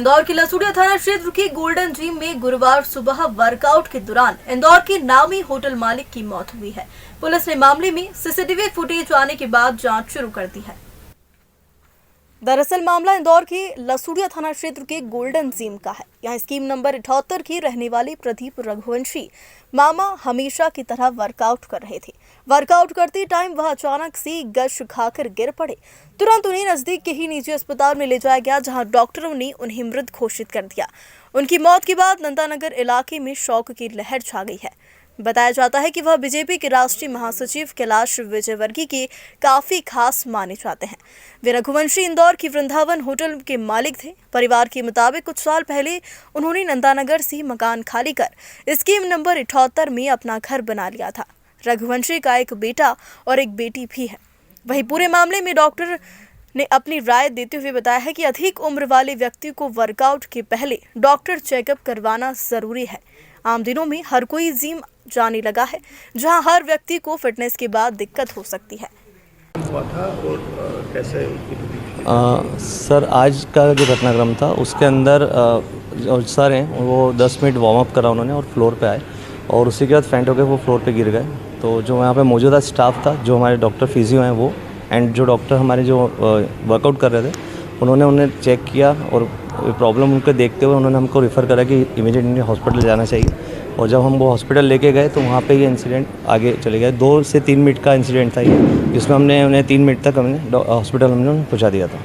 इंदौर के लसूड़िया थाना क्षेत्र की गोल्डन जिम में गुरुवार सुबह वर्कआउट के दौरान इंदौर के नामी होटल मालिक की मौत हुई है। पुलिस ने मामले में सीसीटीवी फुटेज आने के बाद जांच शुरू कर दी है। दरअसल मामला इंदौर के लसूड़िया थाना क्षेत्र के गोल्डन जिम का है। यहाँ स्कीम नंबर 78 की रहने वाली प्रदीप रघुवंशी मामा हमेशा की तरह वर्कआउट कर रहे थे। वर्कआउट करते टाइम वह अचानक से गश खाकर गिर पड़े। तुरंत उन्हें नजदीक के ही निजी अस्पताल में ले जाया गया, जहां डॉक्टरों ने उन्हें मृत घोषित कर दिया। उनकी मौत के बाद नंदानगर इलाके में शोक की लहर छा गई है। बताया जाता है कि वह बीजेपी के राष्ट्रीय महासचिव कैलाश विजयवर्गीय के काफी खास माने जाते हैं। वे रघुवंशी इंदौर की वृंदावन होटल के मालिक थे। परिवार के मुताबिक कुछ साल पहले उन्होंने नंदानगर से मकान खाली कर स्कीम नंबर 78 में अपना घर बना लिया था। रघुवंशी का एक बेटा और एक बेटी भी है। वहीं पूरे मामले में डॉक्टर ने अपनी राय देते हुए बताया है कि अधिक उम्र वाले व्यक्ति को वर्कआउट के पहले डॉक्टर चेकअप करवाना जरूरी है। आम दिनों में हर कोई जिम जाने लगा है, जहां हर व्यक्ति को फिटनेस के बाद दिक्कत हो सकती है। सर, आज का जो घटनाक्रम था उसके अंदर जो सर हैं वो 10 मिनट वार्म अप करा उन्होंने और फ्लोर पे आए और उसी के बाद फेंट होकर वो फ्लोर पे गिर गए। तो जो यहाँ पे मौजूदा स्टाफ था, जो हमारे डॉक्टर फिजियो हैं वो एंड जो डॉक्टर हमारे जो वर्कआउट कर रहे थे, उन्होंने उन्हें चेक किया और प्रॉब्लम उनको देखते हुए उन्होंने हमको रेफ़र करा कि इमीडिएटली हॉस्पिटल जाना चाहिए। और जब हम वो हॉस्पिटल लेके गए तो वहाँ पे ये इंसिडेंट आगे चले गए। 2 से 3 मिनट का इंसिडेंट था ये, जिसमें हमने उन्हें 3 मिनट तक हमने हॉस्पिटल हमने पहुँचा दिया था।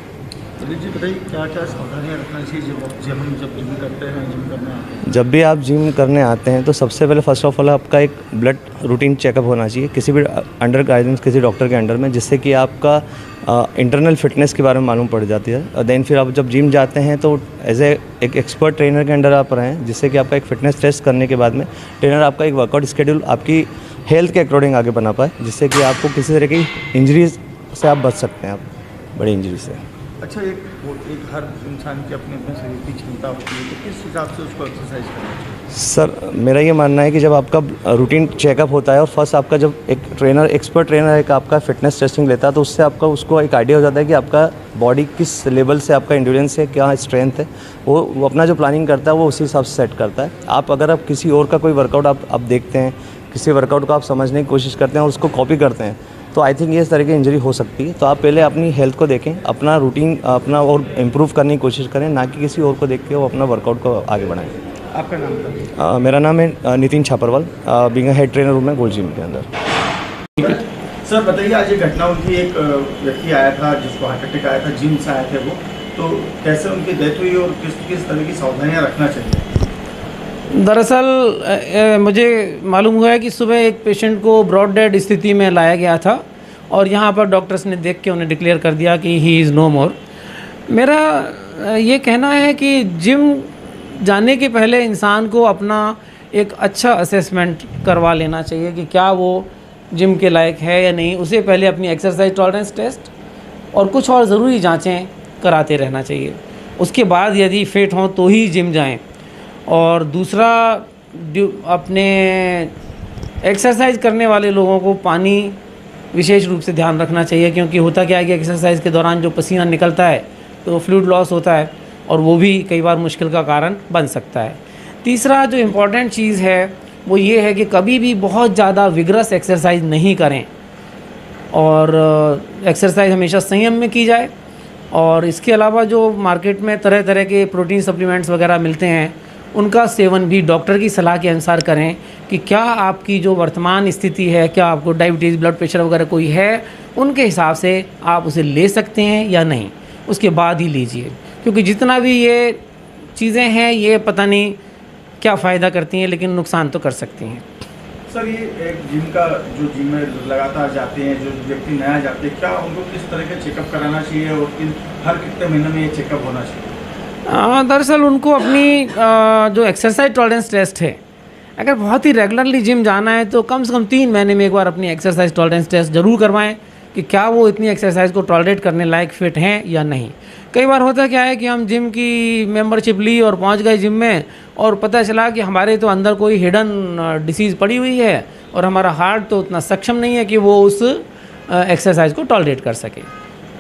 जी बताइए, क्या क्या सावधानियाँ रखना चाहिए जब जिम करते हैं, जिम करने आते हैं? जब भी आप जिम करने आते हैं तो सबसे पहले फर्स्ट ऑफ ऑल आपका एक ब्लड रूटीन चेकअप होना चाहिए किसी भी अंडर गाइडेंस किसी डॉक्टर के अंडर में, जिससे कि आपका इंटरनल फिटनेस के बारे में मालूम पड़ जाती है। और देन फिर आप जब जिम जाते हैं तो एज एक एक्सपर्ट ट्रेनर के अंडर आप रहें, जिससे कि आपका एक फिटनेस टेस्ट करने के बाद में ट्रेनर आपका एक वर्कआउट शेड्यूल आपकी हेल्थ के अकॉर्डिंग आगे बना पाए, जिससे कि आपको किसी तरह की इंजरीज से आप बच सकते हैं, आप बड़ी इंजरी से। अच्छा, एक हर इंसान की अपने अपने शरीर की क्षमता होती है, तो किस हिसाब से उसको एक्सरसाइज करना चाहिए? सर, मेरा ये मानना है कि जब आपका रूटीन चेकअप होता है और फर्स्ट आपका जब एक ट्रेनर एक्सपर्ट ट्रेनर एक आपका फिटनेस टेस्टिंग लेता है, तो उससे आपका उसको एक आइडिया हो जाता है कि आपका बॉडी किस लेवल से आपका एंड्योरेंस है, क्या स्ट्रेंथ है। वो अपना जो प्लानिंग करता है वो उसी हिसाब से सेट करता है। अगर आप किसी और का कोई वर्कआउट आप देखते हैं, किसी वर्कआउट को आप समझने की कोशिश करते हैं और उसको कॉपी करते हैं, तो आई थिंक ये इस तरह की इंजरी हो सकती है। तो आप पहले अपनी हेल्थ को देखें, अपना रूटीन अपना और इम्प्रूव करने की कोशिश करें, ना कि किसी और को देख के वो अपना वर्कआउट को आगे बढ़ाएं। आपका नाम बताइए। मेरा नाम है Nitin Chhaparwal, being a head trainer हूँ मैं गोल्ड जिम के अंदर। सर बताइए, आज एक घटना हुई, एक व्यक्ति आया था जिसको हार्ट अटैक आया था, जिम से आए थे वो, तो कैसे उनकी डेथ हुई और किस तरह की सावधानियाँ रखना चाहिए? दरअसल मुझे मालूम हुआ है कि सुबह एक पेशेंट को ब्रॉड डेड स्थिति में लाया गया था और यहाँ पर डॉक्टर्स ने देख के उन्हें डिक्लेयर कर दिया कि ही इज़ नो मोर। मेरा ये कहना है कि जिम जाने के पहले इंसान को अपना एक अच्छा असेसमेंट करवा लेना चाहिए कि क्या वो जिम के लायक है या नहीं। उसे पहले अपनी एक्सरसाइज टॉलरेंस टेस्ट और कुछ और ज़रूरी जाँचें कराते रहना चाहिए। उसके बाद यदि फिट हों तो ही जिम जाएँ। और दूसरा, अपने एक्सरसाइज करने वाले लोगों को पानी विशेष रूप से ध्यान रखना चाहिए, क्योंकि होता क्या है कि एक्सरसाइज के दौरान जो पसीना निकलता है तो फ्लूइड लॉस होता है और वो भी कई बार मुश्किल का कारण बन सकता है। तीसरा जो इम्पॉर्टेंट चीज़ है वो ये है कि कभी भी बहुत ज़्यादा विगरस एक्सरसाइज नहीं करें और एक्सरसाइज हमेशा संयम में की जाए। और इसके अलावा जो मार्केट में तरह तरह के प्रोटीन सप्लीमेंट्स वगैरह मिलते हैं, उनका सेवन भी डॉक्टर की सलाह के अनुसार करें कि क्या आपकी जो वर्तमान स्थिति है, क्या आपको डायबिटीज़, ब्लड प्रेशर वगैरह कोई है, उनके हिसाब से आप उसे ले सकते हैं या नहीं, उसके बाद ही लीजिए। क्योंकि जितना भी ये चीज़ें हैं ये पता नहीं क्या फ़ायदा करती हैं, लेकिन नुकसान तो कर सकती हैं। सर, ये एक जिम का जो जिम में लगातार जाते हैं, जो व्यक्ति नया जाते हैं, क्या उनको किस तरह का चेकअप कराना चाहिए और हर कितने महीने में ये चेकअप होना चाहिए? दरअसल उनको अपनी जो एक्सरसाइज टॉलरेंस टेस्ट है, अगर बहुत ही रेगुलरली जिम जाना है तो कम से कम 3 महीने में एक बार अपनी एक्सरसाइज टॉलरेंस टेस्ट ज़रूर करवाएं कि क्या वो इतनी एक्सरसाइज को टॉलरेट करने लायक फ़िट हैं या नहीं। कई बार होता क्या है कि हम जिम की मेंबरशिप ली और पहुंच गए जिम में और पता चला कि हमारे तो अंदर कोई हिडन डिसीज़ पड़ी हुई है और हमारा हार्ट तो उतना सक्षम नहीं है कि वो उस एक्सरसाइज को टॉलरेट कर सके।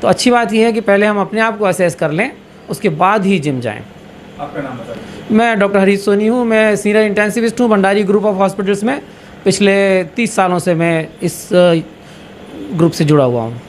तो अच्छी बात यह है कि पहले हम अपने आप को असेस कर लें, उसके बाद ही जिम जाएं। आपका नाम बता दीजिए। मैं डॉक्टर हरीश सोनी हूँ। मैं सीनियर इंटेंसिविस्ट हूँ भंडारी ग्रुप ऑफ हॉस्पिटल्स में। पिछले 30 सालों से मैं इस ग्रुप से जुड़ा हुआ हूँ।